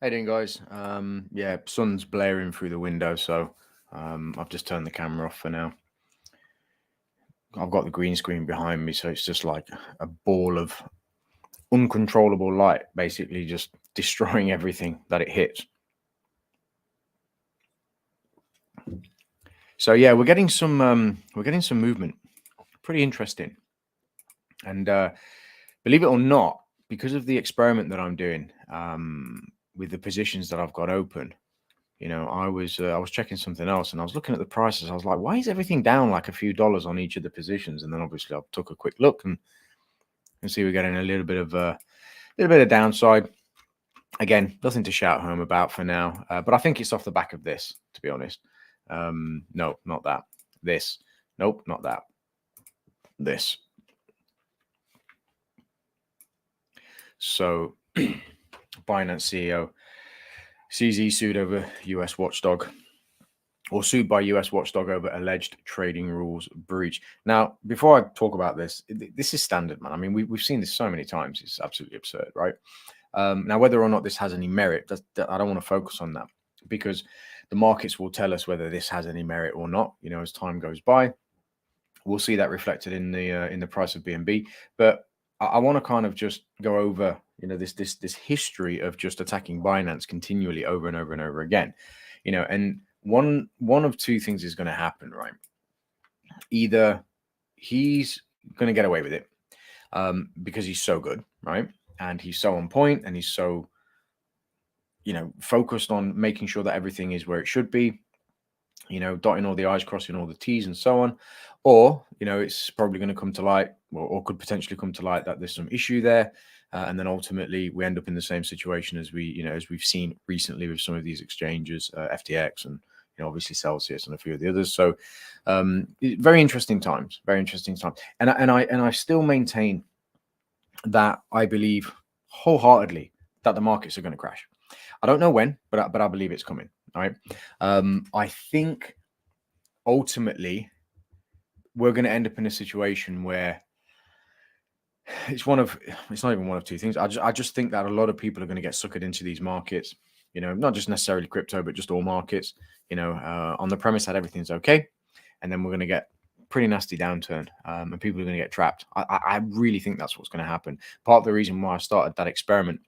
How you doing, guys? Yeah, sun's blaring through the window, so I've just turned the camera off for now. I've got the green screen behind me, so it's just like a ball of uncontrollable light, basically just destroying everything that it hits. So yeah, we're getting some movement. Pretty interesting, and believe it or not, because of the experiment that I'm doing with the positions that I've got open. I was checking something else and I was looking at the prices. I was like, why is everything down like a few dollars on each of the positions? And then obviously I took a quick look and see we're getting a little bit of downside. Again, nothing to shout home about for now, but I think it's off the back of this, to be honest. No, not that. This. Nope, not that. This. So, Binance CEO CZ sued over US watchdog, or sued by US watchdog over alleged trading rules breach. Now, before I talk about this, this is standard, man. I mean, we've seen this so many times. It's absolutely absurd, right? Now, whether or not this has any merit, I don't want to focus on that, because the markets will tell us whether this has any merit or not. As time goes by, we'll see that reflected in the price of BNB. But I want to kind of just go over, this history of just attacking Binance continually over and over and over again. And one of two things is going to happen, right? Either he's going to get away with it because he's so good, right? And he's so on point and he's so, focused on making sure that everything is where it should be, dotting all the I's, crossing all the T's and so on. Or, it's probably going to come to light, or could potentially come to light, that there's some issue there. And then ultimately we end up in the same situation as we've seen recently with some of these exchanges, FTX and, obviously Celsius and a few of the others. So very interesting times, And I still maintain that I believe wholeheartedly that the markets are going to crash. I don't know when, but I believe it's coming. All right. I think ultimately we're going to end up in a situation where it's not even one of two things. I just think that a lot of people are going to get suckered into these markets, not just necessarily crypto, but just all markets, on the premise that everything's okay. And then we're going to get pretty nasty downturn, and people are going to get trapped. I really think that's what's going to happen. Part of the reason why I started that experiment,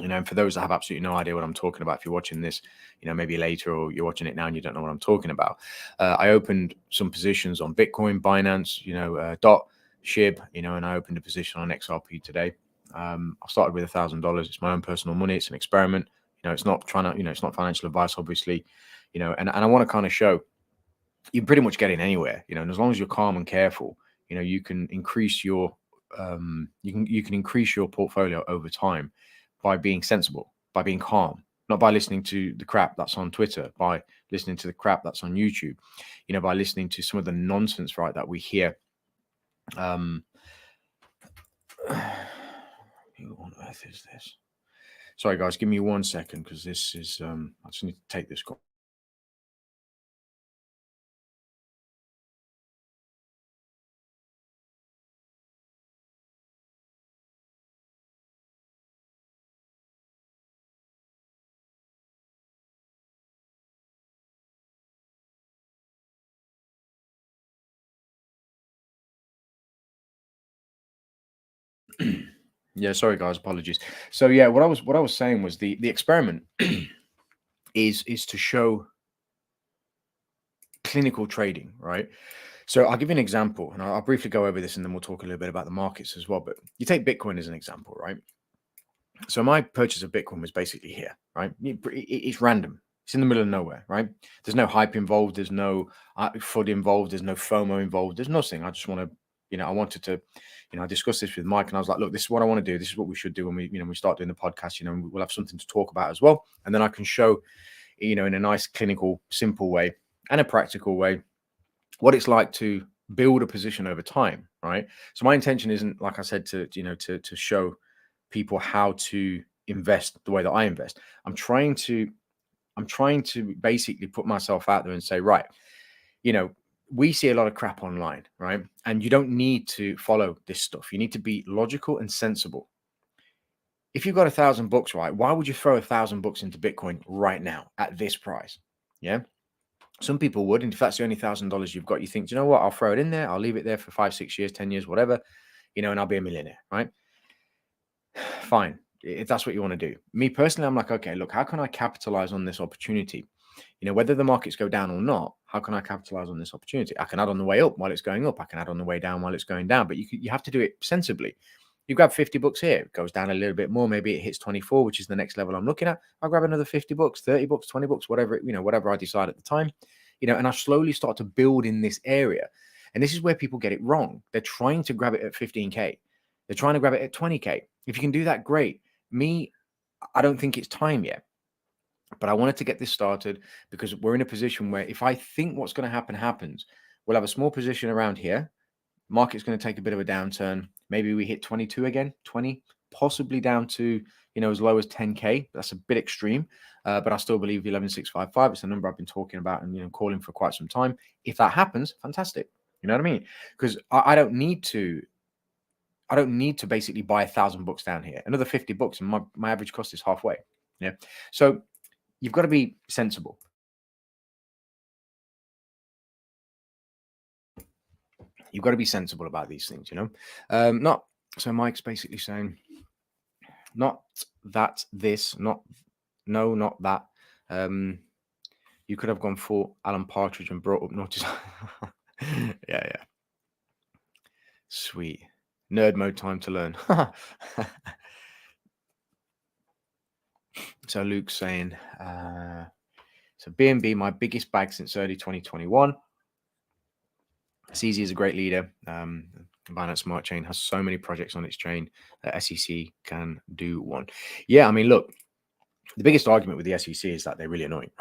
and for those that have absolutely no idea what I'm talking about, if you're watching this, maybe later, or you're watching it now and you don't know what I'm talking about, I opened some positions on Bitcoin, Binance, DOT, SHIB, and I opened a position on XRP today. I started with $1,000. It's my own personal money. It's an experiment. It's not trying to, it's not financial advice, obviously, and I want to kind of show you're pretty much getting anywhere, and as long as you're calm and careful, you can increase your you can increase your portfolio over time by being sensible, by being calm, not by listening to the crap that's on Twitter, by listening to the crap that's on YouTube, by listening to some of the nonsense, right, that we hear. Who on earth is this? Sorry, guys, give me 1 second, because this is I just need to take this call. Yeah, sorry guys, apologies. So yeah, what I was saying was the experiment is to show clinical trading, right? So I'll give you an example, and I'll briefly go over this, and then we'll talk a little bit about the markets as well. But you take Bitcoin as an example, right? So my purchase of Bitcoin was basically here, right? It's random. It's in the middle of nowhere, right? There's no hype involved. There's no FUD involved. There's no FOMO involved. There's nothing. I just want to, I wanted to, I discussed this with Mike, and I was like, look, this is what I want to do. This is what we should do when we start doing the podcast. We'll have something to talk about as well, and then I can show, in a nice, clinical, simple way and a practical way, what it's like to build a position over time, right? So my intention isn't, like I said, to show people how to invest the way that I invest. I'm trying to basically put myself out there and say, right, we see a lot of crap online, right? And you don't need to follow this stuff. You need to be logical and sensible. if you've got $1,000, right, why would you throw $1,000 into Bitcoin right now at this price? Yeah. Some people would. And if that's the only $1,000 you've got, you think, you know what, I'll throw it in there. I'll leave it there for 5, 6 years, 10 years, whatever, and I'll be a millionaire, right? Fine. If that's what you want to do. Me personally, I'm like, okay, look, how can I capitalize on this opportunity? Whether the markets go down or not, how can I capitalize on this opportunity? I can add on the way up while it's going up. I can add on the way down while it's going down, but you have to do it sensibly. You grab $50 here, it goes down a little bit more. Maybe it hits 24, which is the next level I'm looking at. I'll grab another $50, $30, $20, whatever, whatever I decide at the time, and I slowly start to build in this area. And this is where people get it wrong. They're trying to grab it at 15K. They're trying to grab it at 20K. If you can do that, great. Me, I don't think it's time yet. But I wanted to get this started because we're in a position where if I think what's going to happen happens, we'll have a small position around here. Market's going to take a bit of a downturn. Maybe we hit 22 again, 20, possibly down to, as low as 10K. That's a bit extreme, but I still believe 11,655. It's a number I've been talking about and, calling for quite some time. If that happens, fantastic. You know what I mean? Because I don't need to basically buy $1,000 down here. Another $50 and my average cost is halfway. Yeah. So you've got to be sensible. You've got to be sensible about these things, so Mike's basically saying, not that this, not that. You could have gone for Alan Partridge and brought up notice. yeah. Sweet. Nerd mode, time to learn. So Luke's saying, so BNB, my biggest bag since early 2021. CZ is a great leader. Binance Smart Chain has so many projects on its chain that SEC can do one. Yeah, I mean, look, the biggest argument with the SEC is that they're really annoying.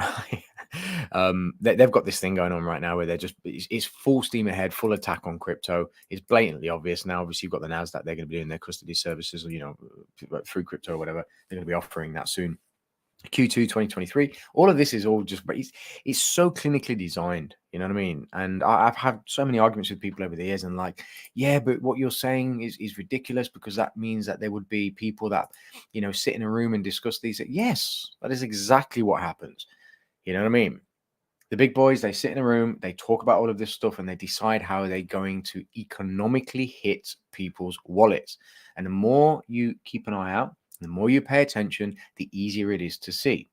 They've got this thing going on right now where they're it's full steam ahead, full attack on crypto. It's blatantly obvious. Now, obviously, you've got the NASDAQ. They're going to be doing their custody services, through crypto or whatever. They're going to be offering that soon. Q2 2023. All of this is all just, it's so clinically designed. You know what I mean? And I've had so many arguments with people over the years and like, yeah, but what you're saying is ridiculous because that means that there would be people that, sit in a room and discuss these. Yes, that is exactly what happens. You know what I mean? The big boys, they sit in a room, they talk about all of this stuff and they decide how they're going to economically hit people's wallets. And the more you keep an eye out, the more you pay attention, the easier it is to see.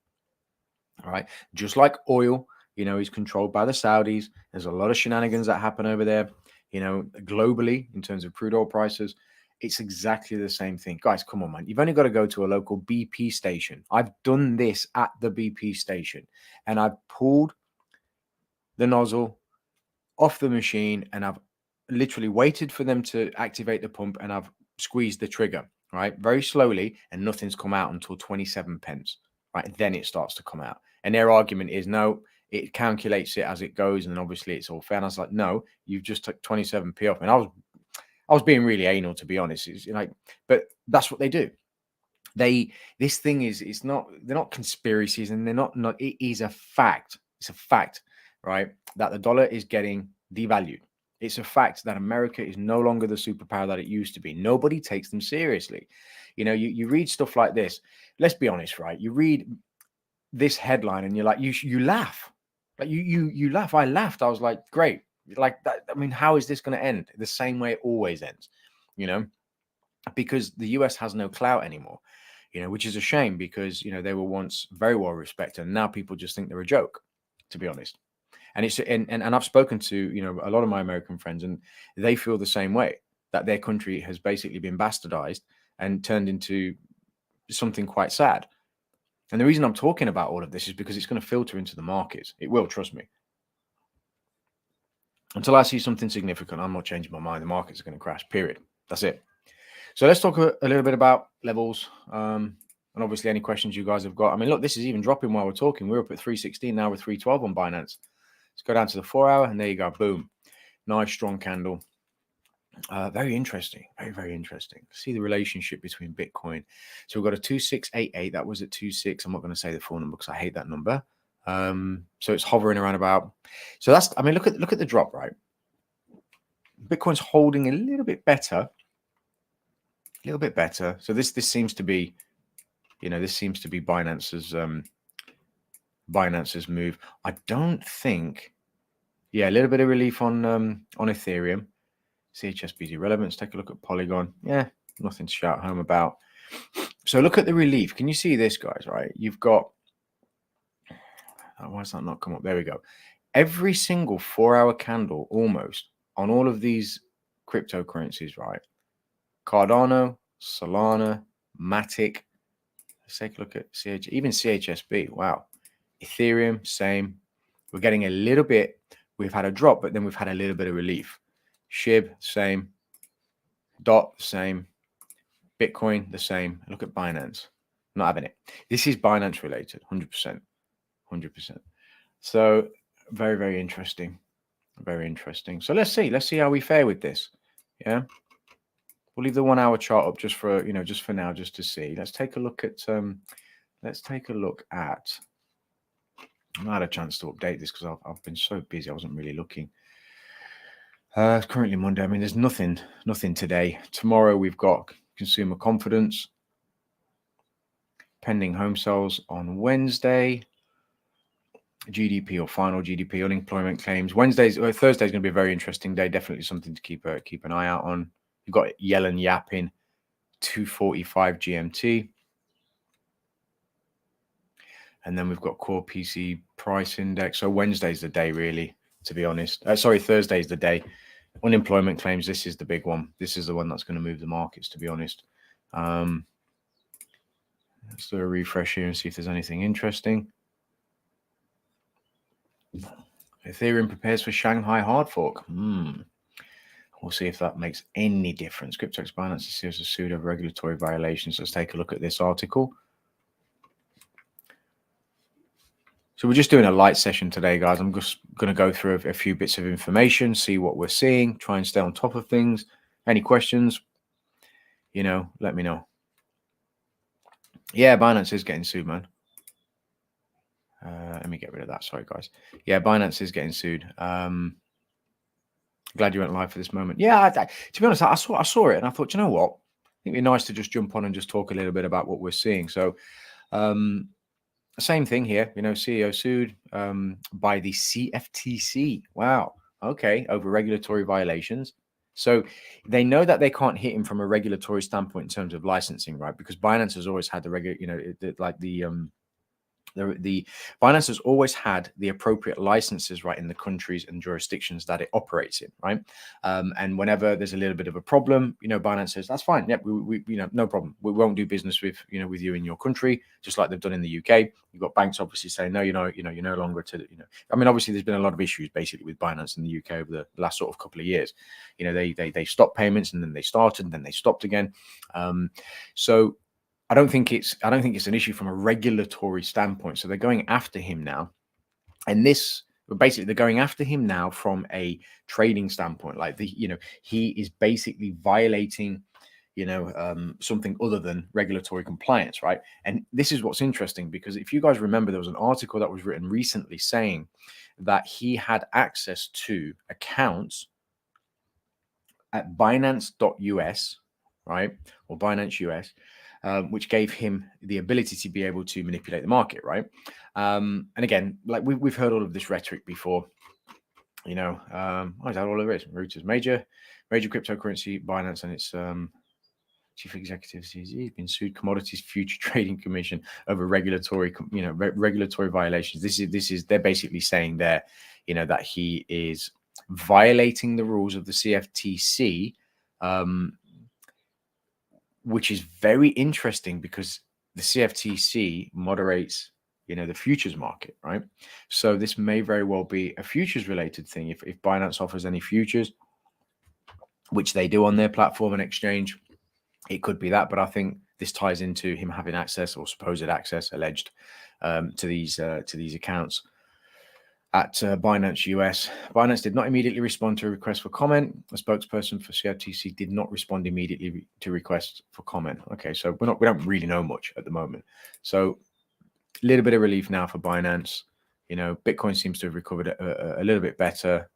All right. Just like oil, is controlled by the Saudis. There's a lot of shenanigans that happen over there, globally in terms of crude oil prices. It's exactly the same thing. Guys, come on, man. You've only got to go to a local BP station. I've done this at the BP station and I've pulled the nozzle off the machine and I've literally waited for them to activate the pump and I've squeezed the trigger. Right, very slowly, and nothing's come out until 27 pence. Right, then it starts to come out. And their argument is no, it calculates it as it goes, and then obviously it's all fair. And I was like, no, you've just took 27p off. And I was being really anal, to be honest. It's but that's what they do. This thing is, they're not conspiracies, and they're not. It is a fact. It's a fact, right, that the dollar is getting devalued. It's a fact that America is no longer the superpower that it used to be. Nobody takes them seriously. You read stuff like this. Let's be honest, right? You read this headline and you're like, you laugh. Like you laugh. I laughed. I was like, great. Like that. I mean, how is this going to end? The same way it always ends, because the US has no clout anymore, which is a shame because, they were once very well respected. And now people just think they're a joke, to be honest. And it's and I've spoken to a lot of my American friends, and they feel the same way, that their country has basically been bastardized and turned into something quite sad. And the reason I'm talking about all of this is because it's going to filter into the markets. It will, trust me. Until I see something significant, I'm not changing my mind. The markets are going to crash. Period. That's it. So let's talk a little bit about levels. And obviously any questions you guys have got. I mean, look, this is even dropping while we're talking. We're up at 316 now with 312 on Binance. Let's go down to the 4 hour and there you go. Boom. Nice strong candle. Very interesting. Very, very interesting. See the relationship between Bitcoin. So we've got a 2688. That was at 26. I'm not going to say the full number because I hate that number. So it's hovering around about. So that's, I mean, look at the drop, right? Bitcoin's holding a little bit better. So this seems to be You know, this seems to be Binance's move. I don't think, yeah, a little bit of relief on Ethereum. CHSB's irrelevant. Let's take a look at Polygon. Yeah, nothing to shout home about. So look at the relief. Can you see this, guys? Right, you've got. Why does that not come up? There we go. Every single 4-hour candle, almost on all of these cryptocurrencies, right? Cardano, Solana, Matic. Let's take a look at even CHSB. Wow. Ethereum, same. We're getting a little bit. We've had a drop, but then we've had a little bit of relief. SHIB, same. DOT, same. Bitcoin, the same. Look at Binance. Not having it. This is Binance related, 100%. 100%. So very, very interesting. Very interesting. So let's see how we fare with this. Yeah. We'll leave the 1-hour chart up just for, just for now, just to see. Let's take a look at, I haven't had a chance to update this because I've been so busy. I wasn't really looking. It's currently Monday. I mean, there's nothing today. Tomorrow we've got consumer confidence, pending home sales on Wednesday, GDP or final GDP, unemployment claims. Thursday's going to be a very interesting day. Definitely something to keep an eye out on. You've got Yellen yapping, 2:45 GMT. And then we've got core PC price index. So Wednesday's the day, really, to be honest. Thursday's the day. Unemployment claims, this is the big one. This is the one that's going to move the markets, to be honest. Let's do a refresh here and see if there's anything interesting. Ethereum prepares for Shanghai hard fork. We'll see if that makes any difference. Crypto Binance is seriously sued over regulatory violations. Let's take a look at this article. So we're just doing a light session today, guys. I'm just going to go through a few bits of information, see what we're seeing, try and stay on top of things. Any questions, let me know. Yeah, Binance is getting sued, man. Let me get rid of that. Sorry, guys. Yeah, Binance is getting sued. Glad you went live for this moment. Yeah, to be honest, I saw it and I thought, you know what? I think it'd be nice to just jump on and just talk a little bit about what we're seeing. So, same thing here, CEO sued by the CFTC. Wow. Okay. Over regulatory violations. So they know that they can't hit him from a regulatory standpoint in terms of licensing, right? Because Binance has always had the Binance has always had the appropriate licenses, right, in the countries and jurisdictions that it operates in, right? And whenever there's a little bit of a problem, Binance says that's fine. Yep, we no problem. We won't do business with with you in your country, just like they've done in the UK. You've got banks obviously saying no, you're no longer to. I mean, obviously there's been a lot of issues basically with Binance in the UK over the last sort of couple of years. They stopped payments and then they started and then they stopped again. So I don't think it's an issue from a regulatory standpoint. So they're going after him now, and basically they're going after him now from a trading standpoint. Like he is basically violating, something other than regulatory compliance, right? And this is what's interesting because if you guys remember, there was an article that was written recently saying that he had access to accounts at Binance.us, right, or Binance US. Which gave him the ability to be able to manipulate the market, right? And again, like we've heard all of this rhetoric before. Is that all there is? Reuters, major cryptocurrency, Binance, and its chief executive says he's been sued Commodities Future Trading Commission over regulatory violations. They're basically saying there, that he is violating the rules of the CFTC. Which is very interesting because the CFTC moderates, the futures market, right? So this may very well be a futures related thing. If Binance offers any futures, which they do on their platform and exchange, it could be that. But I think this ties into him having access or supposed access, alleged, to these accounts at Binance US. Binance did not immediately respond to a request for comment. A spokesperson for CFTC did not respond immediately to requests for comment. Okay, so we don't really know much at the moment. So a little bit of relief now for Binance. Bitcoin seems to have recovered a little bit better.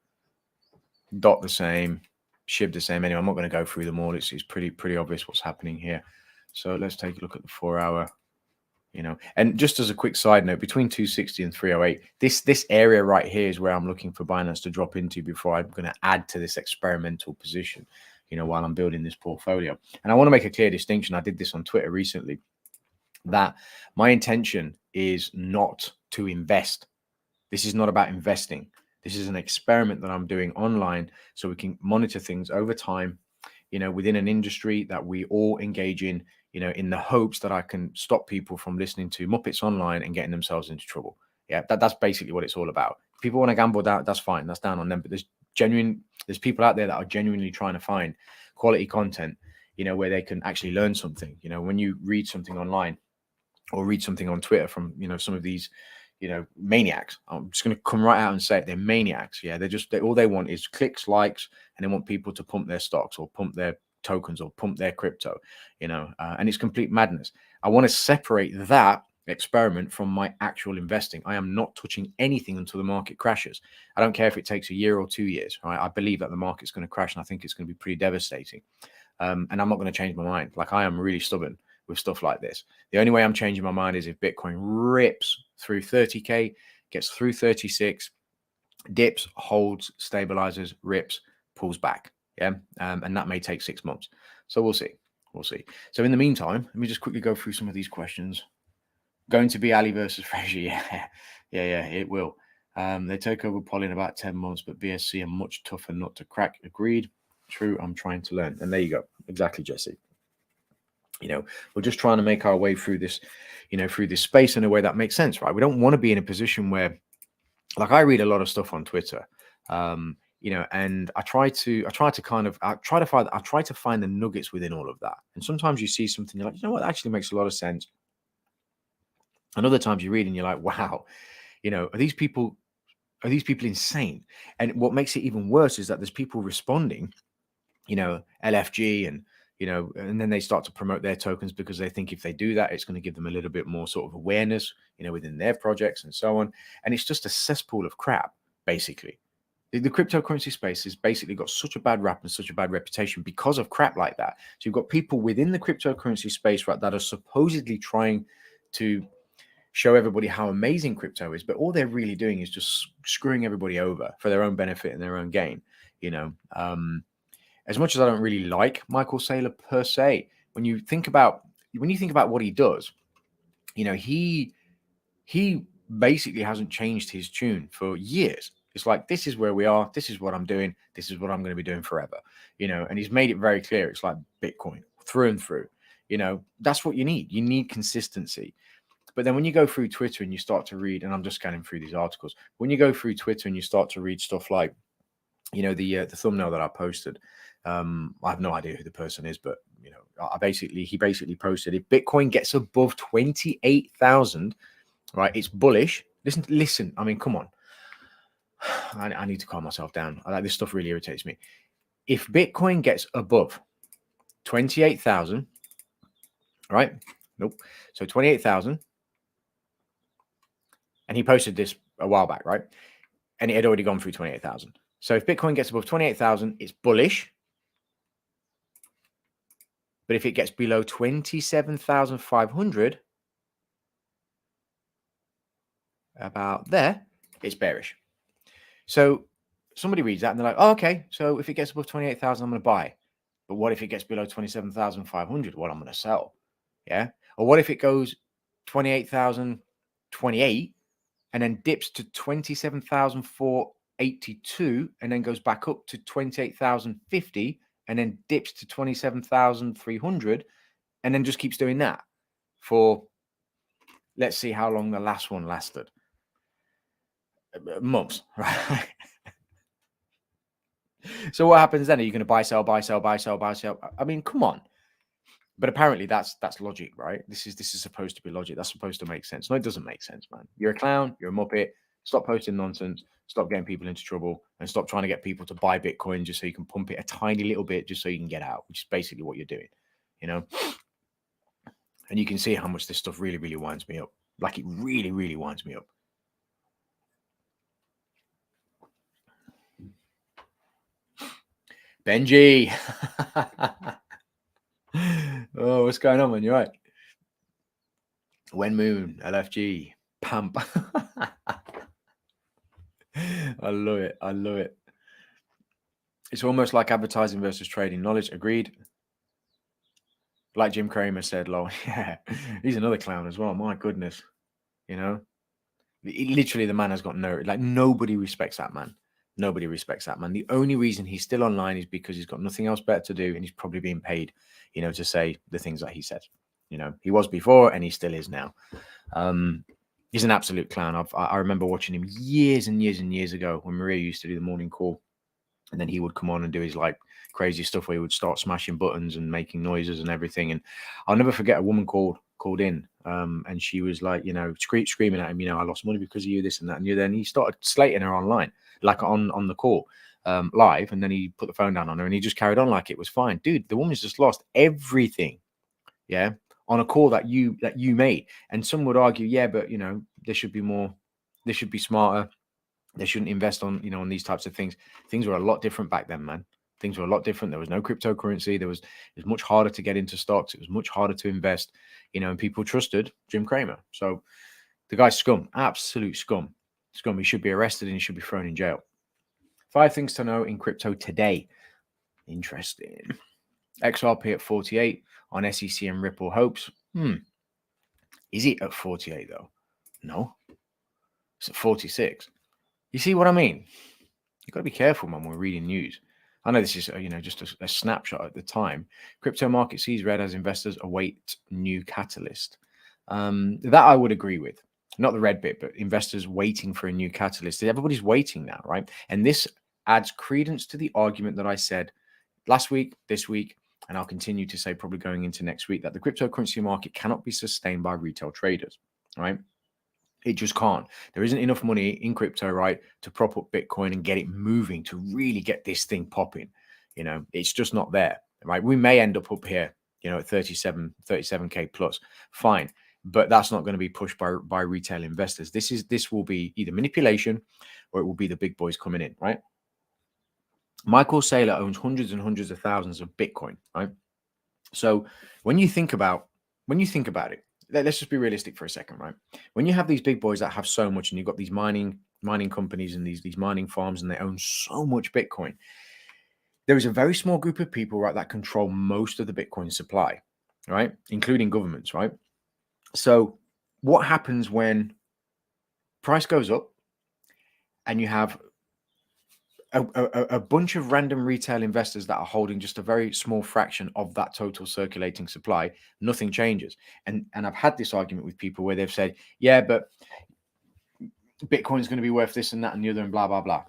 DOT the same, SHIB the same. Anyway, I'm not going to go through them all. It's pretty obvious what's happening here. So let's take a look at the 4-hour. you know. And just as a quick side note, between 260 and 308, this area right here is where I'm looking for Binance to drop into before I'm going to add to this experimental position, you know, while I'm building this portfolio. And I want to make a clear distinction. I did this on Twitter recently, that my intention is not to invest. This is not about investing. This is an experiment that I'm doing online so we can monitor things over time, you know, within an industry that we all engage in, you know, in the hopes that I can stop people from listening to Muppets online and getting themselves into trouble. Yeah, that's basically what it's all about. If people want to gamble, that's fine. That's down on them. But there's people out there that are genuinely trying to find quality content, you know, where they can actually learn something. You know, when you read something online or read something on Twitter from, you know, some of these, you know, maniacs. I'm just going to come right out and say it. They're maniacs. Yeah, all they want is clicks, likes, and they want people to pump their stocks or pump their tokens or pump their crypto, you know, and it's complete madness. I want to separate that experiment from my actual investing. I am not touching anything until the market crashes. I don't care if it takes a year or 2 years, right? I believe that the market's going to crash, and I think it's going to be pretty devastating. And I'm not going to change my mind. Like, I am really stubborn with stuff like this. The only way I'm changing my mind is if Bitcoin rips through 30K, gets through 36, dips, holds, stabilizes, rips, pulls back. Yeah. And that may take 6 months. So we'll see. We'll see. So in the meantime, let me just quickly go through some of these questions. Going to be Ali versus Frazier. Yeah, it will. They take over Poly in about 10 months, but BSC are much tougher nut to crack. Agreed. True. I'm trying to learn. And there you go. Exactly, Jesse. You know, we're just trying to make our way through this, you know, through this space in a way that makes sense, right? We don't want to be in a position where, like, I read a lot of stuff on Twitter, you know, and I try to find the nuggets within all of that. And sometimes you see something, you're like, you know what, that actually makes a lot of sense. And other times you read and you're like, wow, you know, are these people insane? And what makes it even worse is that there's people responding, you know, LFG, and, you know, and then they start to promote their tokens because they think if they do that, it's going to give them a little bit more sort of awareness, you know, within their projects and so on. And it's just a cesspool of crap, basically. The cryptocurrency space has basically got such a bad rap and such a bad reputation because of crap like that. So you've got people within the cryptocurrency space, right, that are supposedly trying to show everybody how amazing crypto is, but all they're really doing is just screwing everybody over for their own benefit and their own gain, you know. As much as I don't really like Michael Saylor per se, when you think about what he does, you know, he basically hasn't changed his tune for years. It's like, this is where we are, this is what I'm doing, this is what I'm going to be doing forever, you know. And he's made it very clear. It's like Bitcoin through and through, you know. That's what you need. You need consistency. But then when you go through Twitter and you start to read, and I'm just scanning through these articles, when you go through Twitter and you start to read stuff like, you know, the thumbnail that I posted, I have no idea who the person is, but, you know, he basically posted, if Bitcoin gets above 28,000, right, it's bullish. Listen. I mean, come on. I need to calm myself down. This stuff really irritates me. If Bitcoin gets above 28,000, right? Nope. So 28,000. And he posted this a while back, right? And it had already gone through 28,000. So if Bitcoin gets above 28,000, it's bullish. But if it gets below 27,500, about there, it's bearish. So somebody reads that and they're like, oh, okay, so if it gets above 28,000, I'm going to buy. But what if it gets below 27,500? Well, I'm going to sell. Yeah. Or what if it goes 28,028 and then dips to 27,482 and then goes back up to 28,050 and then dips to 27,300 and then just keeps doing that for, let's see how long the last one lasted. Months, right? So what happens then? Are you going to buy, sell, buy, sell, buy, sell, buy, sell? I mean, come on. But apparently that's logic, right? This is supposed to be logic. That's supposed to make sense. No, it doesn't make sense, man. You're a clown. You're a muppet. Stop posting nonsense. Stop getting people into trouble, and stop trying to get people to buy Bitcoin just so you can pump it a tiny little bit just so you can get out, which is basically what you're doing, you know? And you can see how much this stuff really, really winds me up. Like, it really, really winds me up. Benji. Oh, what's going on, man? You're right. When Moon, LFG, Pump. I love it. I love it. It's almost like advertising versus trading knowledge. Agreed. Like Jim Cramer said, lol. Yeah, he's another clown as well. My goodness. You know, literally the man has got no, like nobody respects that man. Nobody respects that man. The only reason he's still online is because he's got nothing else better to do, and he's probably being paid, you know, to say the things that he said. You know, he was before and he still is now. He's an absolute clown. I remember watching him years and years and years ago when Maria used to do the morning call, and then he would come on and do his like crazy stuff where he would start smashing buttons and making noises and everything. And I'll never forget a woman called in, and she was like, you know, screaming at him, you know, I lost money because of you, this and that, and you. Then he started slating her online, like on the call, live, and then he put the phone down on her and he just carried on like it was fine. Dude, the woman's just lost everything, yeah, on a call that you made. And some would argue, yeah, but you know, there should be more, they should be smarter. They shouldn't invest on, you know, on these types of things. Things were a lot different back then, man. Things were a lot different. There was no cryptocurrency. It was much harder to get into stocks. It was much harder to invest, you know, and people trusted Jim Cramer. So the guy's scum, absolute scum. Scum. He should be arrested and he should be thrown in jail. 5 things to know in crypto today. Interesting. XRP at 48 on SEC and Ripple hopes. Is it at 48 though? No. It's at 46. You see what I mean? You've got to be careful, man, when we're reading news. I know this is, you know, just a snapshot at the time. Crypto market sees red as investors await new catalyst. That I would agree with. Not the red bit, but investors waiting for a new catalyst. Everybody's waiting now, right? And this adds credence to the argument that I said last week, this week, and I'll continue to say probably going into next week, that the cryptocurrency market cannot be sustained by retail traders, right? It just can't. There isn't enough money in crypto, right, to prop up Bitcoin and get it moving, to really get this thing popping. You know, it's just not there, right? We may end up here, you know, at 37K plus. Fine. But that's not going to be pushed by retail investors. This will be either manipulation or it will be the big boys coming in, right? Michael Saylor owns hundreds and hundreds of thousands of Bitcoin, right? So when you think about it, let's just be realistic for a second, right? When you have these big boys that have so much, and you've got these mining companies and these mining farms, and they own so much Bitcoin, there is a very small group of people, right, that control most of the Bitcoin supply, right, including governments, right? So what happens when price goes up and you have a bunch of random retail investors that are holding just a very small fraction of that total circulating supply? Nothing changes. And I've had this argument with people where they've said, yeah, but Bitcoin is going to be worth this and that and the other and blah, blah, blah.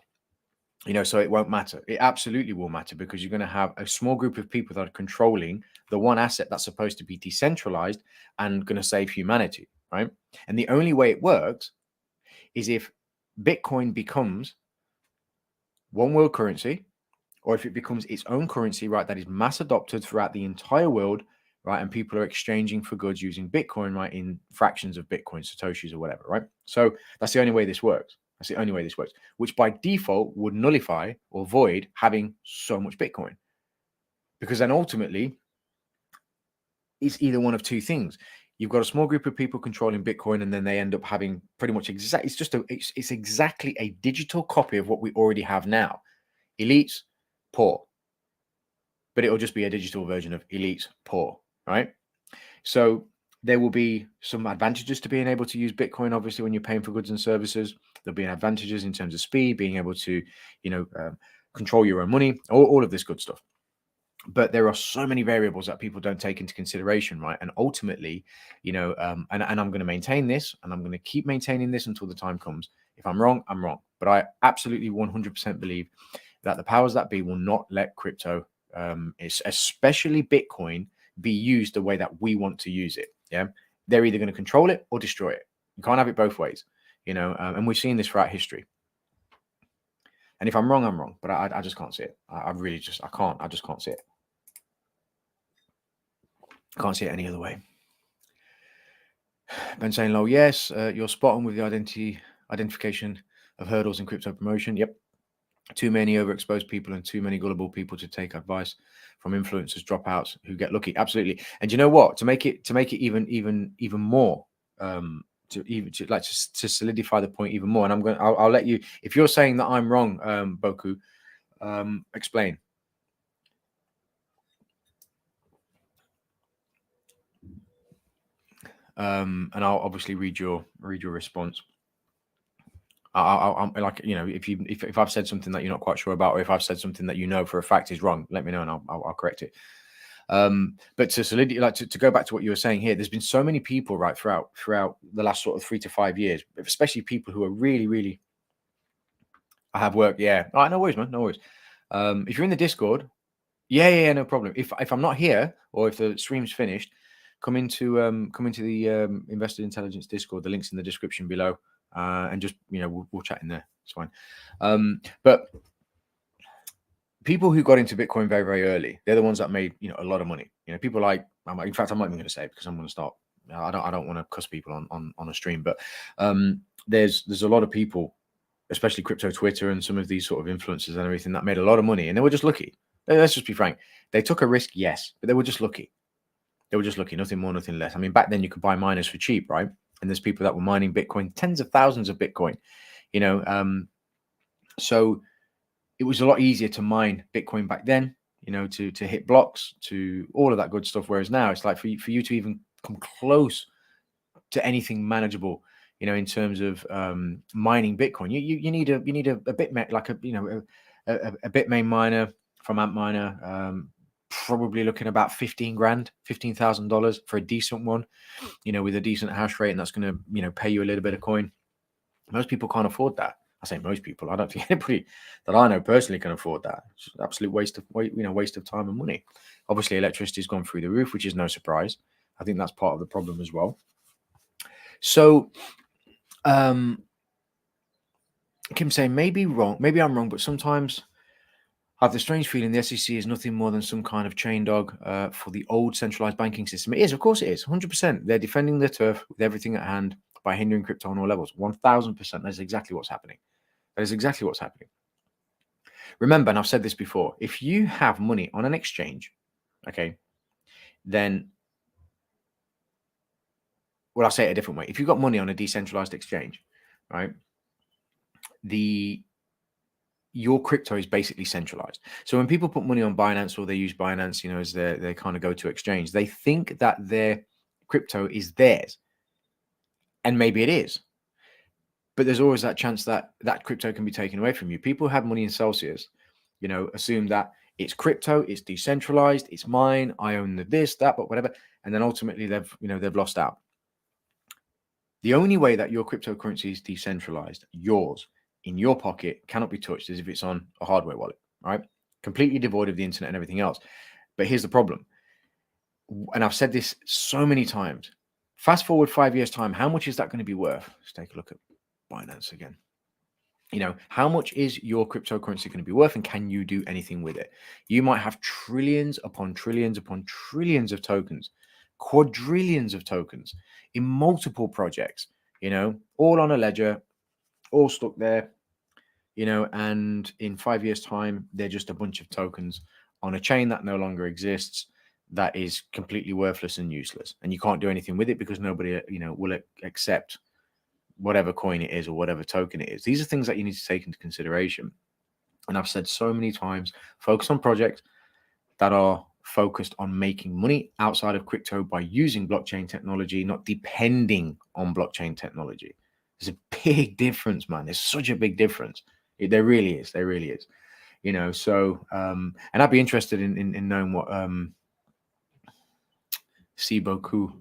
You know, so it won't matter. It absolutely will matter, because you're going to have a small group of people that are controlling the one asset that's supposed to be decentralized and going to save humanity, right? And the only way it works is if Bitcoin becomes one world currency, or if it becomes its own currency, right, that is mass adopted throughout the entire world, right, and people are exchanging for goods using Bitcoin, right, in fractions of Bitcoin, Satoshis or whatever, right? So that's the only way this works. That's the only way this works, which by default would nullify or void having so much Bitcoin. Because then ultimately, it's either one of two things. You've got a small group of people controlling Bitcoin, and then they end up having pretty much it's exactly a digital copy of what we already have now. Elites, poor. But it'll just be a digital version of elites, poor, right? So there will be some advantages to being able to use Bitcoin. Obviously, when you're paying for goods and services, there'll be advantages in terms of speed, being able to, you know, control your own money, all of this good stuff. But there are so many variables that people don't take into consideration, right? And ultimately, you know, and I'm going to maintain this, and I'm going to keep maintaining this until the time comes. If I'm wrong, I'm wrong. But I absolutely 100% believe that the powers that be will not let crypto, especially Bitcoin, be used the way that we want to use it. Yeah, they're either going to control it or destroy it. You can't have it both ways, you know. And we've seen this throughout history. And if I'm wrong, I'm wrong. But I just can't see it. I just can't see it. Can't see it any other way. Ben saying, "Low, yes, you're spot on with the identification of hurdles in crypto promotion. Yep, too many overexposed people and too many gullible people to take advice from influencers, dropouts who get lucky. Absolutely. And you know what? To make it even more to solidify the point even more. And I'll let you, if you're saying that I'm wrong, Boku, explain. And I'll obviously read your response. I'm like, you know, if I've said something that you're not quite sure about, or if I've said something that you know for a fact is wrong, let me know and I'll correct it. But to solidify, like to go back to what you were saying here, there's been so many people, right, throughout the last sort of 3 to 5 years, especially people who are really. I have work, yeah. All right, no worries, man, no worries. If you're in the Discord, yeah, no problem. If I'm not here or if the stream's finished, come into the Invested Intelligence Discord. The link's in the description below, and just, you know, we'll chat in there. It's fine. But people who got into Bitcoin very, very early, they're the ones that made, you know, a lot of money. You know, people like, in fact, I'm not even going to say it because I'm going to start. I don't want to cuss people on a stream, but there's a lot of people, especially crypto Twitter and some of these sort of influencers and everything, that made a lot of money, and they were just lucky. Let's just be frank. They took a risk, yes, but they were just lucky. They were just lucky, nothing more, nothing less. I mean, back then you could buy miners for cheap, right? And there's people that were mining Bitcoin, tens of thousands of Bitcoin, you know. So it was a lot easier to mine Bitcoin back then, you know, to hit blocks, to all of that good stuff. Whereas now it's like for you to even come close to anything manageable, you know, in terms of mining Bitcoin, you need a Bitmain, like a Bitmain miner from Antminer, probably looking about $15,000 for a decent one, you know, with a decent hash rate, and that's going to, you know, pay you a little bit of coin. Most people can't afford that. I say most people. I don't think anybody that I know personally can afford that. It's an absolute waste of time and money. Obviously, electricity's gone through the roof, which is no surprise. I think that's part of the problem as well. So, Kim saying, maybe I'm wrong, but sometimes I have the strange feeling the SEC is nothing more than some kind of chain dog for the old centralized banking system. It is, of course it is, 100%. They're defending their turf with everything at hand by hindering crypto on all levels. 1,000%. That's exactly what's happening. That is exactly what's happening. Remember, and I've said this before, if you have money on an exchange, okay, then, well, I'll say it a different way. If you've got money on a decentralized exchange, right, your crypto is basically centralized. So when people put money on Binance, or they use Binance, you know, as their kind of go-to exchange, they think that their crypto is theirs. And maybe it is. But there's always that chance that that crypto can be taken away from you. People who have money in Celsius, you know, assume that it's crypto, it's decentralized, it's mine, I own the this, that, but whatever. And then ultimately they've lost out. The only way that your cryptocurrency is decentralized, yours, in your pocket, cannot be touched, as if it's on a hardware wallet, right? Completely devoid of the internet and everything else. But here's the problem. And I've said this so many times. Fast forward 5 years' time, how much is that going to be worth? Let's take a look at Binance again. You know, how much is your cryptocurrency going to be worth, and can you do anything with it? You might have trillions upon trillions upon trillions of tokens, quadrillions of tokens in multiple projects, you know, all on a ledger, all stuck there, you know, and in 5 years' time, they're just a bunch of tokens on a chain that no longer exists, that is completely worthless and useless. And you can't do anything with it because nobody, you know, will accept whatever coin it is or whatever token it is. These are things that you need to take into consideration. And I've said so many times, focus on projects that are focused on making money outside of crypto by using blockchain technology, not depending on blockchain technology. There's a big difference, man. There's such a big difference. There really is. There really is. You know, so, and I'd be interested in knowing what Siboku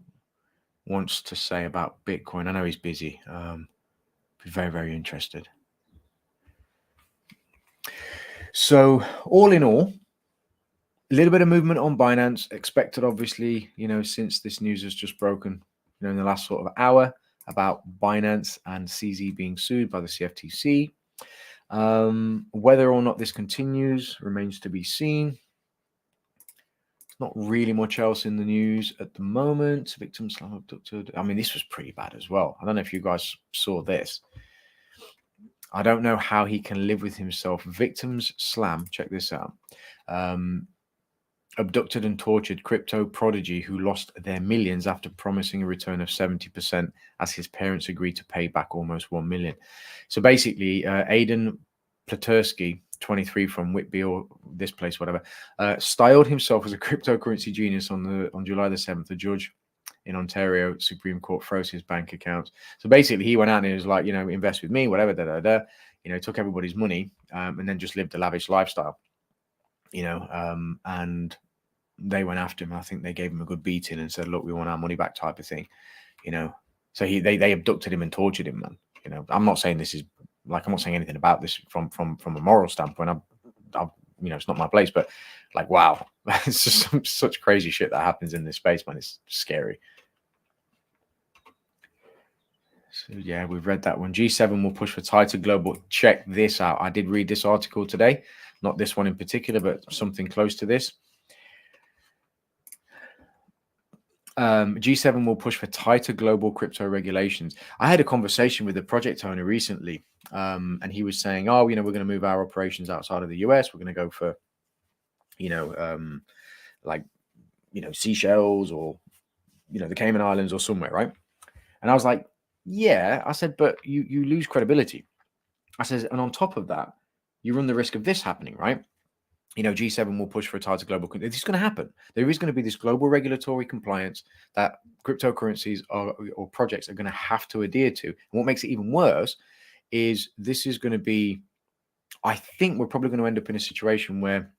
wants to say about Bitcoin. I know he's busy. Be very, very interested. So all in all, a little bit of movement on Binance expected, obviously, you know, since this news has just broken, you know, in the last sort of hour about Binance and CZ being sued by the CFTC. Whether or not this continues remains to be seen. Not really much else in the news at the moment. Victim slam abducted. I mean, this was pretty bad as well. I don't know if you guys saw this. I don't know how he can live with himself. Victims slam. Check this out. abducted and tortured crypto prodigy who lost their millions after promising a return of 70% as his parents agreed to pay back almost 1 million. So basically, Aidan Platursky, 23, from Whitby or this place, whatever, styled himself as a cryptocurrency genius on July the 7th. The judge in Ontario Supreme Court froze his bank account. So basically, he went out and he was like, invest with me, whatever, took everybody's money, and then just lived a lavish lifestyle, and they went after him. I think they gave him a good beating and said, look, we want our money back, type of thing, So they abducted him and tortured him, man. I'm not saying this is I'm not saying anything about this from a moral standpoint. It's not my place, but wow, it's just such crazy shit that happens in this space, man. It's scary. So yeah, we've read that one. G7 will push for tighter global. Check this out. I did read this article today, not this one in particular, but something close to this. G7 will push for tighter global crypto regulations. I had a conversation with a project owner recently, and he was saying, "Oh, we're going to move our operations outside of the US. We're going to go for, Seychelles or, the Cayman Islands or somewhere, right?" And I was like, "Yeah," I said, "but you lose credibility." I said, "And on top of that, you run the risk of this happening, right? G7 will push for a tighter global. This is going to happen. There is going to be this global regulatory compliance that cryptocurrencies or projects are going to have to adhere to. And what makes it even worse is this is going to be, I think we're probably going to end up in a situation where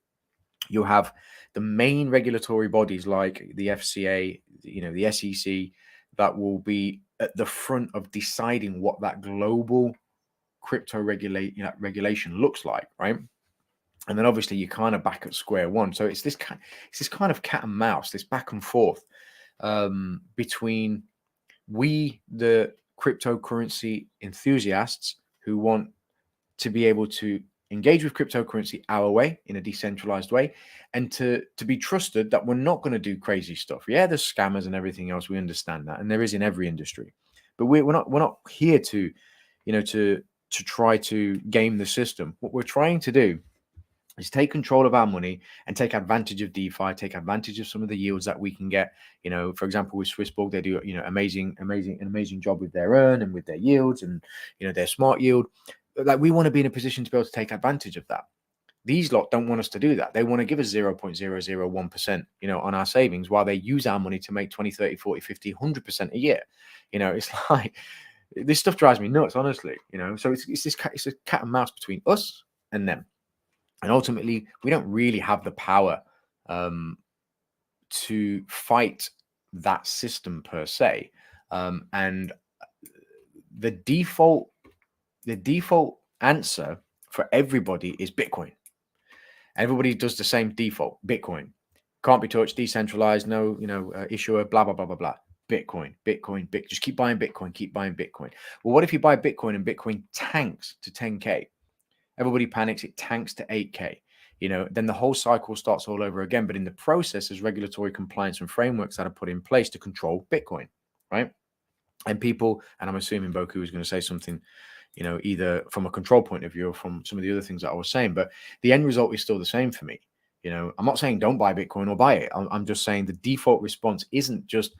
you'll have the main regulatory bodies like the FCA, the SEC, that will be at the front of deciding what that global crypto regulation looks like, right? And then obviously you're kind of back at square one. So it's this kind of cat and mouse, this back and forth between we, the cryptocurrency enthusiasts who want to be able to engage with cryptocurrency our way, in a decentralized way, and to be trusted that we're not going to do crazy stuff. Yeah, there's scammers and everything else. We understand that, and there is in every industry. But we're not here to try to game the system. What we're trying to do is take control of our money and take advantage of DeFi, take advantage of some of the yields that we can get. For example, with Swissborg, they do an amazing job with their earn and with their yields and their smart yield. We want to be in a position to be able to take advantage of that. These lot don't want us to do that. They want to give us 0.001%, on our savings, while they use our money to make 20, 30, 40, 50, 100% a year. It's like, this stuff drives me nuts, honestly. So it's a cat and mouse between us and them. And ultimately, we don't really have the power to fight that system per se. And the default answer for everybody is Bitcoin. Everybody does the same default: Bitcoin. Can't be touched, decentralized, no, issuer, blah, blah, blah, blah, blah. Bitcoin. Just keep buying Bitcoin. Well, what if you buy Bitcoin and Bitcoin tanks to 10K? Everybody panics, it tanks to 8K. Then the whole cycle starts all over again. But in the process, there's regulatory compliance and frameworks that are put in place to control Bitcoin, right? And people, and I'm assuming Boku is going to say something, either from a control point of view or from some of the other things that I was saying, but the end result is still the same for me. I'm not saying don't buy Bitcoin or buy it. I'm just saying the default response isn't just,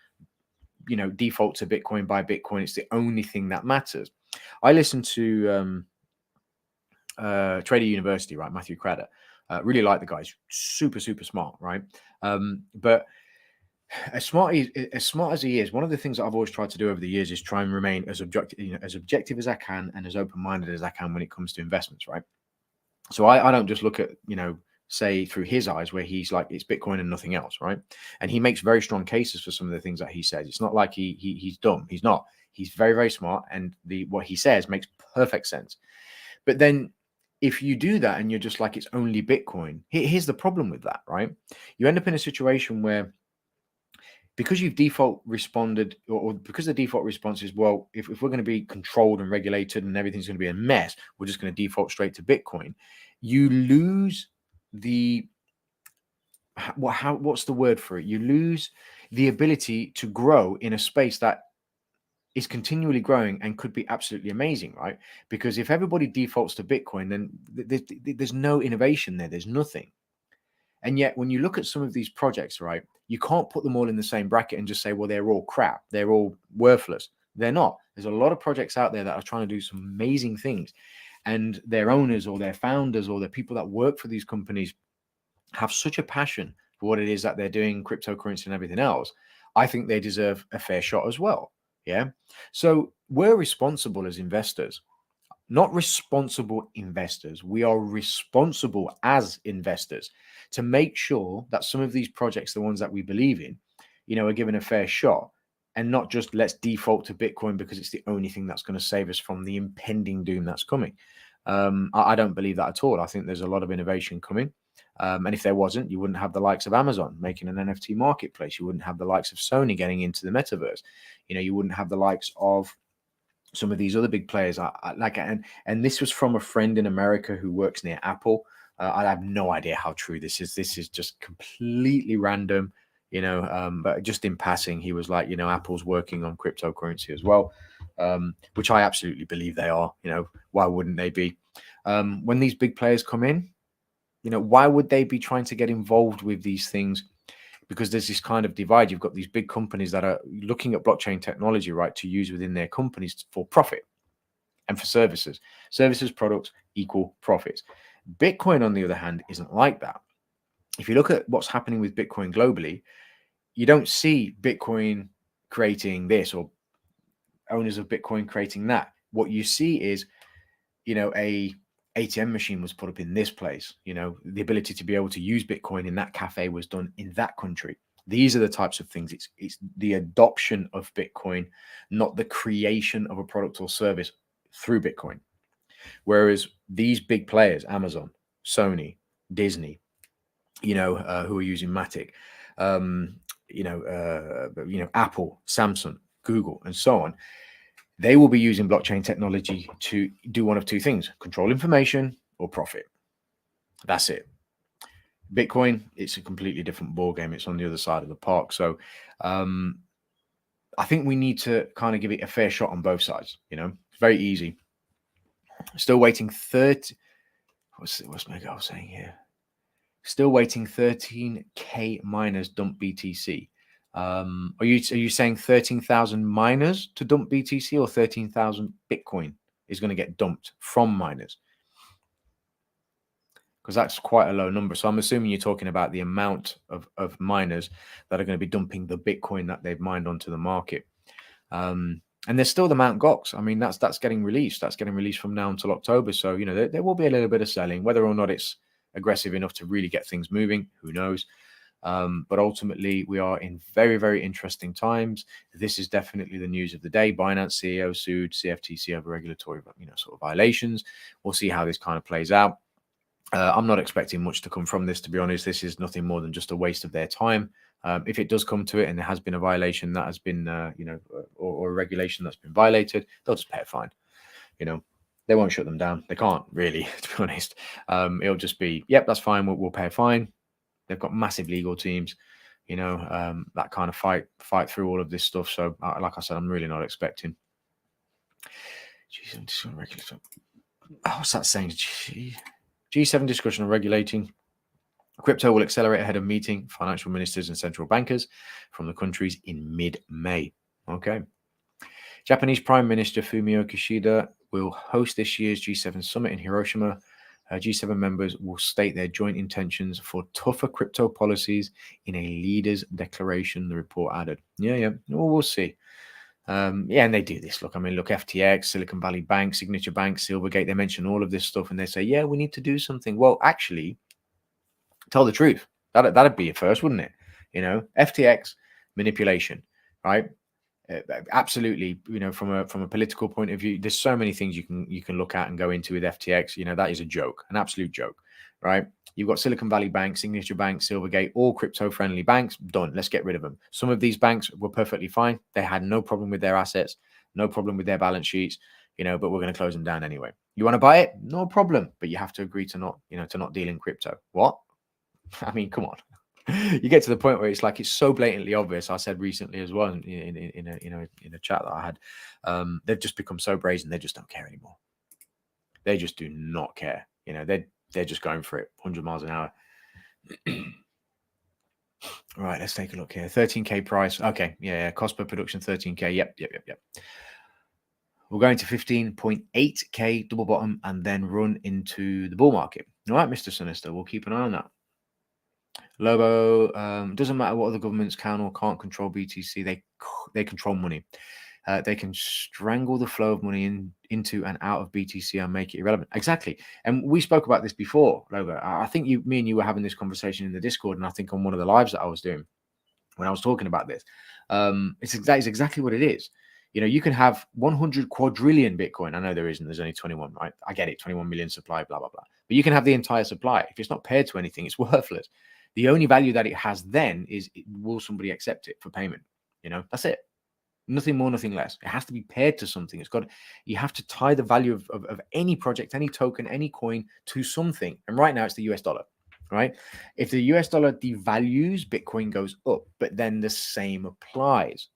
default to Bitcoin, buy Bitcoin. It's the only thing that matters. I listened to Trader University, right? Matthew Craddock. Really like the guy. He's super, super smart, right? But as smart as he is, one of the things that I've always tried to do over the years is try and remain as objective as I can and as open-minded as I can when it comes to investments, right? So I don't just look at, say through his eyes where he's like, it's Bitcoin and nothing else, right? And he makes very strong cases for some of the things that he says. It's not like he's dumb. He's not. He's very, very smart, and what he says makes perfect sense. But then if you do that and you're just like, it's only Bitcoin, here's the problem with that, right? You end up in a situation where, because you've default responded, or because the default response is, well, if we're going to be controlled and regulated and everything's going to be a mess, we're just going to default straight to Bitcoin. You lose what's the word for it? You lose the ability to grow in a space that is continually growing and could be absolutely amazing, right? Because if everybody defaults to Bitcoin, then there's no innovation there. There's nothing. And yet, when you look at some of these projects, right, you can't put them all in the same bracket and just say, well, they're all crap. They're all worthless. They're not. There's a lot of projects out there that are trying to do some amazing things. And their owners or their founders or the people that work for these companies have such a passion for what it is that they're doing, cryptocurrency and everything else. I think they deserve a fair shot as well. Yeah. So we're responsible as investors, not responsible investors. We are responsible as investors to make sure that some of these projects, the ones that we believe in, are given a fair shot, and not just let's default to Bitcoin because it's the only thing that's going to save us from the impending doom that's coming. I don't believe that at all. I think there's a lot of innovation coming. And if there wasn't, you wouldn't have the likes of Amazon making an NFT marketplace. You wouldn't have the likes of Sony getting into the metaverse. You wouldn't have the likes of some of these other big players. And this was from a friend in America who works near Apple. I have no idea how true this is. This is just completely random, but just in passing, he was like, Apple's working on cryptocurrency as well, which I absolutely believe they are. Why wouldn't they be? When these big players come in, why would they be trying to get involved with these things? Because there's this kind of divide. You've got these big companies that are looking at blockchain technology, right, to use within their companies for profit and for services. Services, products equal profits. Bitcoin, on the other hand, isn't like that. If you look at what's happening with Bitcoin globally, you don't see Bitcoin creating this or owners of Bitcoin creating that. What you see is, a ATM machine was put up in this place. The ability to be able to use Bitcoin in that cafe was done in that country. These are the types of things. It's the adoption of Bitcoin, not the creation of a product or service through Bitcoin. Whereas these big players, Amazon, Sony, Disney, who are using Matic, Apple, Samsung, Google, and so on, they will be using blockchain technology to do one of two things: control information or profit. That's it. Bitcoin, it's a completely different ballgame. It's on the other side of the park. So I think we need to kind of give it a fair shot on both sides. It's very easy. Still waiting 30. What's my girl saying here? Still waiting 13K miners dump BTC. Are you saying 13,000 miners to dump BTC, or 13,000 Bitcoin is going to get dumped from miners? Because that's quite a low number. So I'm assuming you're talking about the amount of miners that are going to be dumping the Bitcoin that they've mined onto the market. And there's still the Mt. Gox. I mean, that's getting released. That's getting released from now until October. So, there will be a little bit of selling. Whether or not it's aggressive enough to really get things moving, who knows? But ultimately, we are in very, very interesting times. This is definitely the news of the day. Binance CEO sued CFTC over regulatory, sort of violations. We'll see how this kind of plays out. I'm not expecting much to come from this, to be honest. This is nothing more than just a waste of their time. If it does come to it and there has been a violation that has been, or a regulation that's been violated, they'll just pay a fine. They won't shut them down. They can't really, to be honest. It'll just be, yep, that's fine. We'll pay a fine. They've got massive legal teams, that kind of fight through all of this stuff. So, like I said, I'm really not expecting. What's that saying? G7 discussion on regulating crypto will accelerate ahead of meeting financial ministers and central bankers from the countries in mid-May. Okay. Japanese Prime Minister Fumio Kishida will host this year's G7 summit in Hiroshima. G7 members will state their joint intentions for tougher crypto policies in a leaders' declaration, the report added. Yeah. Well, we'll see. And they do this. Look, FTX, Silicon Valley Bank, Signature Bank, Silvergate, they mention all of this stuff and they say, yeah, we need to do something. Well, actually, tell the truth. That'd be a first, wouldn't it? FTX manipulation, right? Absolutely. From a political point of view, there's so many things you can look at and go into with FTX. That is a joke, an absolute joke, right? You've got Silicon Valley Bank, Signature Bank, Silvergate, all crypto-friendly banks. Done. Let's get rid of them. Some of these banks were perfectly fine. They had no problem with their assets, no problem with their balance sheets, but we're going to close them down anyway. You want to buy it? No problem. But you have to agree to not deal in crypto. What? I mean, come on. You get to the point where it's like, it's so blatantly obvious. I said recently as well in a chat that I had, they've just become so brazen. They just don't care anymore. They just do not care. They're just going for it 100 miles an hour. Right, let's take a look here. 13K price. Okay, yeah, cost per production 13K. Yep. We're going to 15.8K double bottom and then run into the bull market. All right, Mr. Sinister, we'll keep an eye on that. Lobo, doesn't matter what other governments can or can't control BTC, they control money. They can strangle the flow of money into and out of BTC and make it irrelevant. Exactly. And we spoke about this before, Lobo. I think me and you were having this conversation in the Discord, and I think on one of the lives that I was doing when I was talking about this. It's exactly what it is. You know, you can have 100 quadrillion Bitcoin. I know there isn't. There's only 21, right? I get it. 21 million supply, blah, blah, blah. But you can have the entire supply. If it's not paired to anything, it's worthless. The only value that it has then is, will somebody accept it for payment? You know, that's it. Nothing more, nothing less. It has to be paired to something. You have to tie the value of any project, any token, any coin to something. And right now it's the US dollar, right? If the US dollar devalues, Bitcoin goes up, but then the same applies.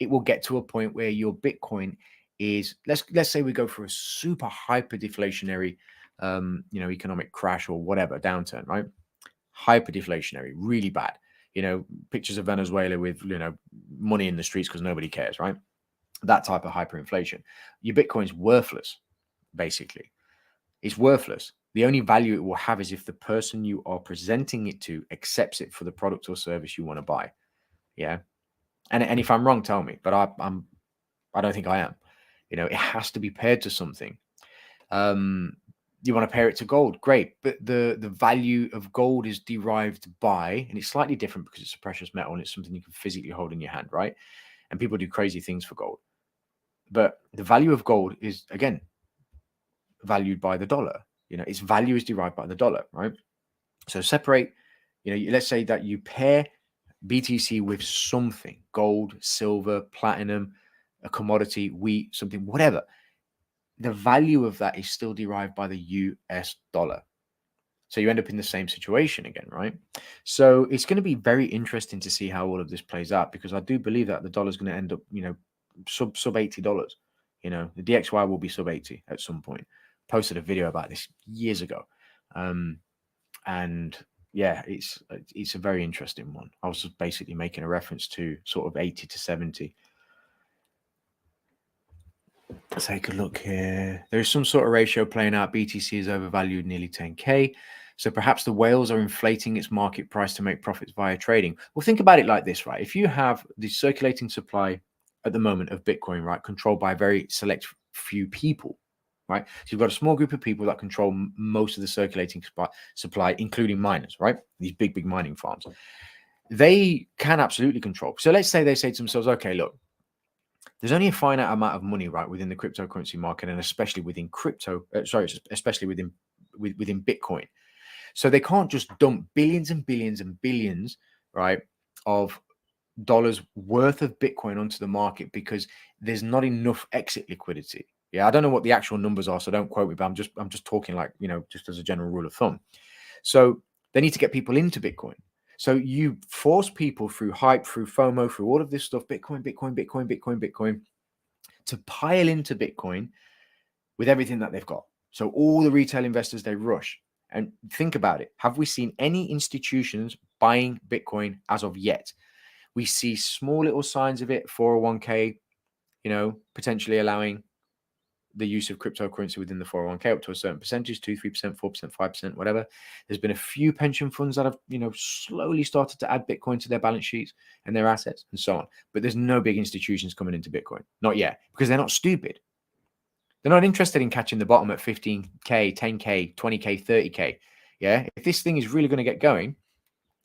It will get to a point where your Bitcoin is, let's say we go for a super hyper deflationary, economic crash or whatever, downturn, right? Hyper deflationary, really bad. Pictures of Venezuela with, money in the streets because nobody cares, right? That type of hyperinflation. Your Bitcoin's worthless, basically. It's worthless. The only value it will have is if the person you are presenting it to accepts it for the product or service you want to buy. Yeah. And if I'm wrong, tell me. But I don't think I am. It has to be paired to something. You want to pair it to gold, great. But the value of gold is derived by, and it's slightly different because it's a precious metal and it's something you can physically hold in your hand, right? And people do crazy things for gold. But the value of gold is, again, valued by the dollar. Its value is derived by the dollar, right? So separate, let's say that you pair BTC with something, gold, silver, platinum, a commodity, wheat, something, whatever. The value of that is still derived by the US dollar. So you end up in the same situation again, right? So it's going to be very interesting to see how all of this plays out, because I do believe that the dollar is going to end up, sub $80. The DXY will be sub 80 at some point. Posted a video about this years ago. And yeah, it's a very interesting one. I was just basically making a reference to sort of 80 to 70. Let's take a look here. There is some sort of ratio playing out. BTC is overvalued nearly 10K. So perhaps the whales are inflating its market price to make profits via trading. Well, think about it like this, right? If you have the circulating supply at the moment of Bitcoin, right, controlled by a very select few people, right? So you've got a small group of people that control most of the circulating supply, including miners, right? These big mining farms. They can absolutely control. So let's say they say to themselves, okay, look, there's only a finite amount of money, right, within the cryptocurrency market, and especially within especially within Bitcoin. So they can't just dump billions and billions and billions, right, of dollars worth of Bitcoin onto the market because there's not enough exit liquidity. Yeah, I don't know what the actual numbers are, so don't quote me, but I'm just talking like, just as a general rule of thumb. So they need to get people into Bitcoin. So you force people through hype, through FOMO, through all of this stuff, Bitcoin, to pile into Bitcoin with everything that they've got. So all the retail investors, they rush. And think about it. Have we seen any institutions buying Bitcoin as of yet? We see small little signs of it, 401k, potentially allowing the use of cryptocurrency within the 401k up to a certain percentage, 2, 3%, 4%, 5%, whatever. There's been a few pension funds that have, slowly started to add Bitcoin to their balance sheets and their assets and so on. But there's no big institutions coming into Bitcoin. Not yet, because they're not stupid. They're not interested in catching the bottom at 15K, 10K, 20K, 30K. Yeah. If this thing is really going to get going,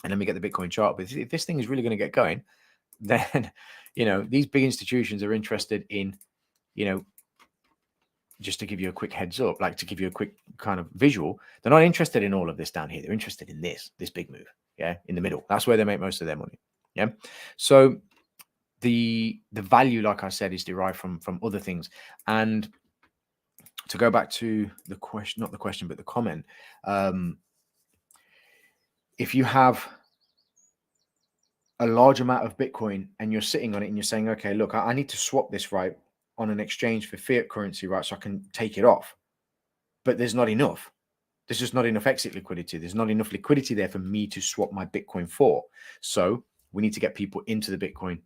and let me get the Bitcoin chart, but if this thing is really going to get going, then, these big institutions are interested in, just to give you a quick heads up, like to give you a quick kind of visual, they're not interested in all of this down here. They're interested in this big move. Yeah. In the middle. That's where they make most of their money. Yeah. So the value, like I said, is derived from other things. And to go back to the question, not the question, but the comment, if you have a large amount of Bitcoin and you're sitting on it and you're saying, okay, look, I need to swap this, right, on an exchange for fiat currency, right, so I can take it off, but there's not enough. There's just not enough exit liquidity. There's not enough liquidity there for me to swap my Bitcoin for. So we need to get people into the Bitcoin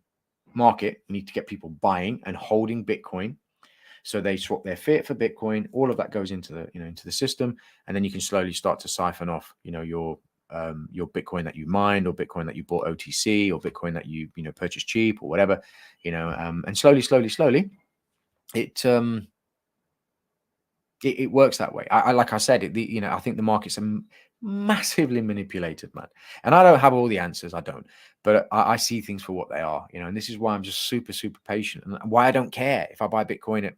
market. We need to get people buying and holding Bitcoin. So they swap their fiat for Bitcoin. All of that goes into the, into the system, and then you can slowly start to siphon off, your Bitcoin that you mined, or Bitcoin that you bought OTC, or Bitcoin that you purchased cheap, or whatever, and slowly, it works that way. I like I said, I think the markets are massively manipulated, man. And I don't have all the answers. I don't, but I see things for what they are, and this is why I'm just super, super patient, and why I don't care if I buy Bitcoin at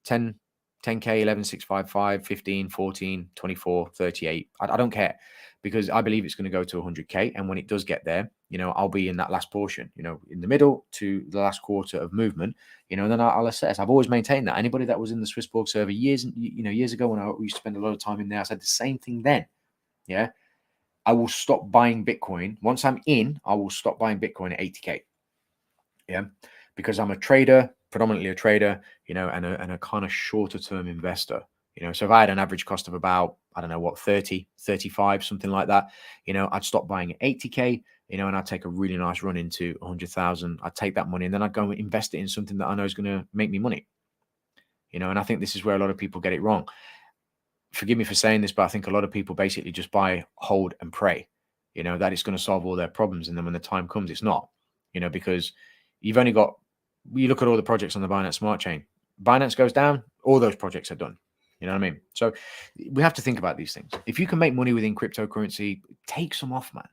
10K, 11,655, 15, 14, 24, 38. I don't care, because I believe it's going to go to 100K. And when it does get there, I'll be in that last portion, in the middle to the last quarter of movement, and then I'll assess. I've always maintained that. Anybody that was in the Swissborg server years ago, when I used to spend a lot of time in there, I said the same thing then. Yeah. I will stop buying Bitcoin. Once I'm in, I will stop buying Bitcoin at 80K. Yeah. Because I'm a trader, predominantly a trader, and a kind of shorter term investor, so if I had an average cost of about, I don't know what, 30, 35, something like that, I'd stop buying at 80K, and I'd take a really nice run into 100,000. I'd take that money, and then I'd go and invest it in something that I know is going to make me money, and I think this is where a lot of people get it wrong. Forgive me for saying this, but I think a lot of people basically just buy, hold, and pray, that it's going to solve all their problems. And then when the time comes, it's not, because you've only got, you look at all the projects on the Binance Smart Chain. Binance goes down, all those projects are done. You know what I mean? So we have to think about these things. If you can make money within cryptocurrency, take some off, man.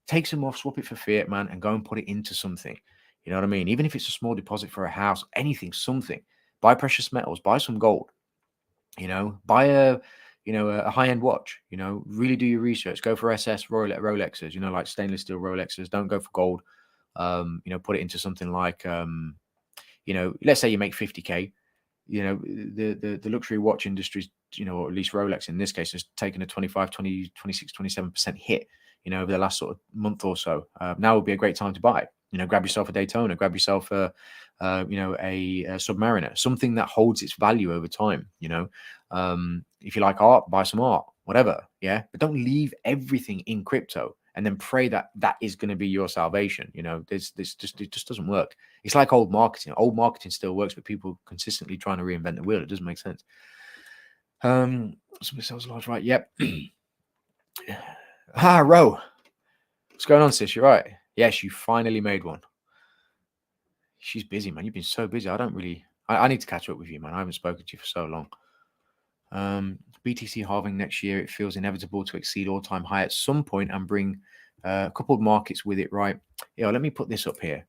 Take some off, swap it for fiat, man, and go and put it into something. You know what I mean? Even if it's a small deposit for a house, anything, something. Buy precious metals, buy some gold. Buy a high-end watch. Really do your research. Go for SS Rolexes. Like stainless steel Rolexes. Don't go for gold. Put it into something like let's say you make 50K. The luxury watch industry, or at least Rolex in this case, has taken a 25, 20, 26, 27% hit, over the last sort of month or so. Now would be a great time to buy. Grab yourself a Daytona, grab yourself a Submariner, something that holds its value over time. If you like art, buy some art, whatever. Yeah, but don't leave everything in crypto and then pray that that is going to be your salvation. It just doesn't work. It's like old marketing. Old marketing still works, but people consistently trying to reinvent the wheel. It doesn't make sense. Somebody sells large, right? Yep. Ro. What's going on, sis? You're right. Yes, you finally made one. She's busy, man. You've been so busy. I need to catch up with you, man. I haven't spoken to you for so long. BTC halving next year. It feels inevitable to exceed all-time high at some point and bring coupled markets with it, right? Yeah, let me put this up here.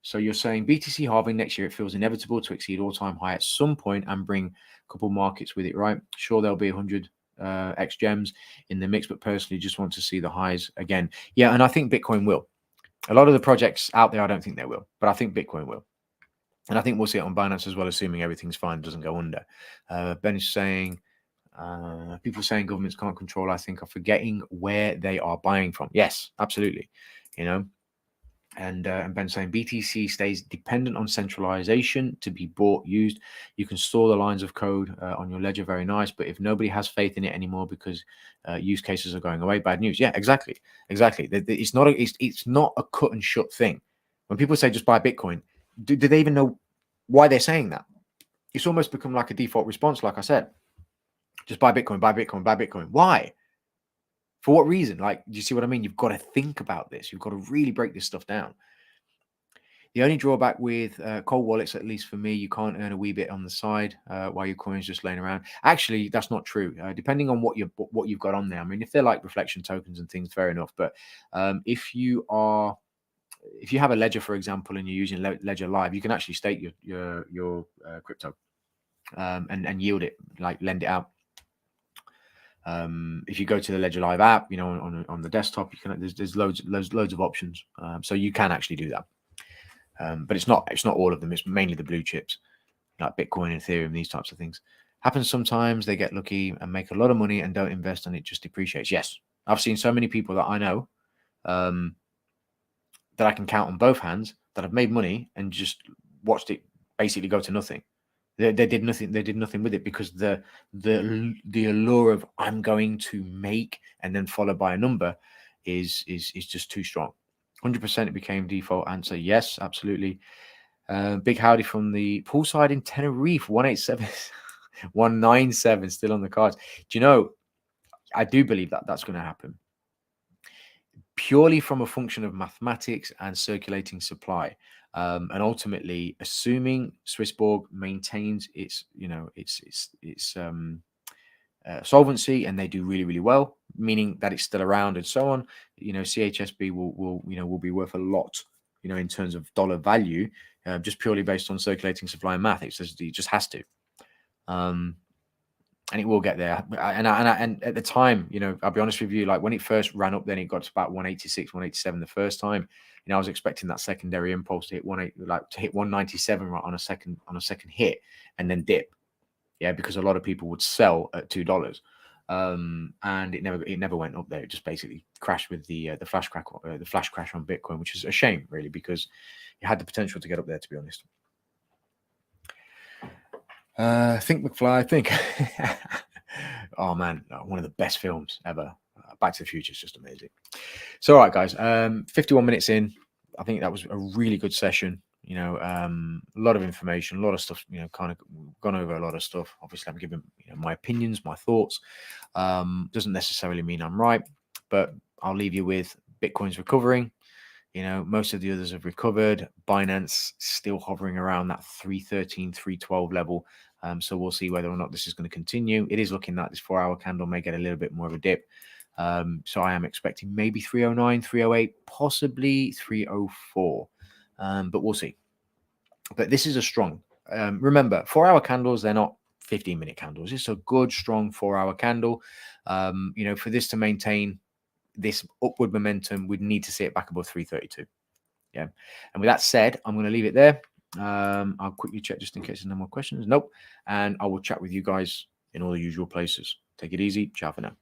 So you're saying BTC halving next year, it feels inevitable to exceed all-time high at some point and bring coupled markets with it, right? Sure, there'll be 100 X gems in the mix, but personally just want to see the highs again. Yeah, and I think Bitcoin will. A lot of the projects out there, I don't think they will, but I think Bitcoin will. And I think we'll see it on Binance as well, assuming everything's fine, doesn't go under. Ben is saying, people saying governments can't control, I think, are forgetting where they are buying from. Yes, absolutely. And Ben saying BTC stays dependent on centralization to be bought, used. You can store the lines of code on your ledger, very nice. But if nobody has faith in it anymore because use cases are going away, bad news. Yeah, exactly. It's not a cut and shut thing. When people say just buy Bitcoin, do they even know why they're saying that? It's almost become like a default response. Like I said, just buy Bitcoin, buy Bitcoin, buy Bitcoin. Why? For what reason? Like, do you see what I mean? You've got to think about this. You've got to really break this stuff down. The only drawback with cold wallets, at least for me, you can't earn a wee bit on the side while your coin's just laying around. Actually, that's not true. Depending on what you've got on there. I mean, if they're like reflection tokens and things, fair enough. But if you have a ledger, for example, and you're using Ledger Live, you can actually stake your crypto and yield it, like lend it out. If you go to the Ledger Live app, on the desktop, you can. There's loads of options, so you can actually do that. But it's not all of them. It's mainly the blue chips, like Bitcoin, Ethereum, these types of things. Happens sometimes. They get lucky and make a lot of money and don't invest, and it just depreciates. Yes, I've seen so many people that I know that I can count on both hands that have made money and just watched it basically go to nothing. They did nothing. They did nothing with it because the allure of I'm going to make and then followed by a number is just too strong. 100% it became default answer. Yes, absolutely. Big howdy from the poolside in Tenerife. 187, 197 still on the cards. Do you know? I do believe that that's going to happen purely from a function of mathematics and circulating supply. And ultimately, assuming Swissborg maintains its, solvency and they do really, really well, meaning that it's still around and so on, CHSB will be worth a lot, in terms of dollar value, just purely based on circulating supply and math. It just has to. And it will get there. And at the time, I'll be honest with you, like when it first ran up, then it got to about 186, 187 the first time. I was expecting that secondary impulse to hit 197 right on a second hit and then dip. Yeah, because a lot of people would sell at $2. And it never went up there. It just basically crashed with the flash crash on Bitcoin, which is a shame, really, because it had the potential to get up there, to be honest. Think McFly, think. Oh man, one of the best films ever. Back to the Future is just amazing. So, all right, guys, 51 minutes in. I think that was a really good session. A lot of information, a lot of stuff. Kind of gone over a lot of stuff. Obviously, I'm giving my opinions, my thoughts. Doesn't necessarily mean I'm right, but I'll leave you with Bitcoin's recovering. Most of the others have recovered. Binance still hovering around that 313, 312 level. So we'll see whether or not this is going to continue. It is looking like this 4-hour candle may get a little bit more of a dip. So I am expecting maybe 309, 308, possibly 304. But we'll see. But this is a strong. Remember, 4-hour candles, they're not 15-minute candles. It's a good, strong 4-hour candle. For this to maintain this upward momentum, we'd need to see it back above 332. Yeah. And with that said, I'm going to leave it there. I'll quickly check just in case there's no more questions. Nope. And I will chat with you guys in all the usual places. Take it easy. Ciao for now.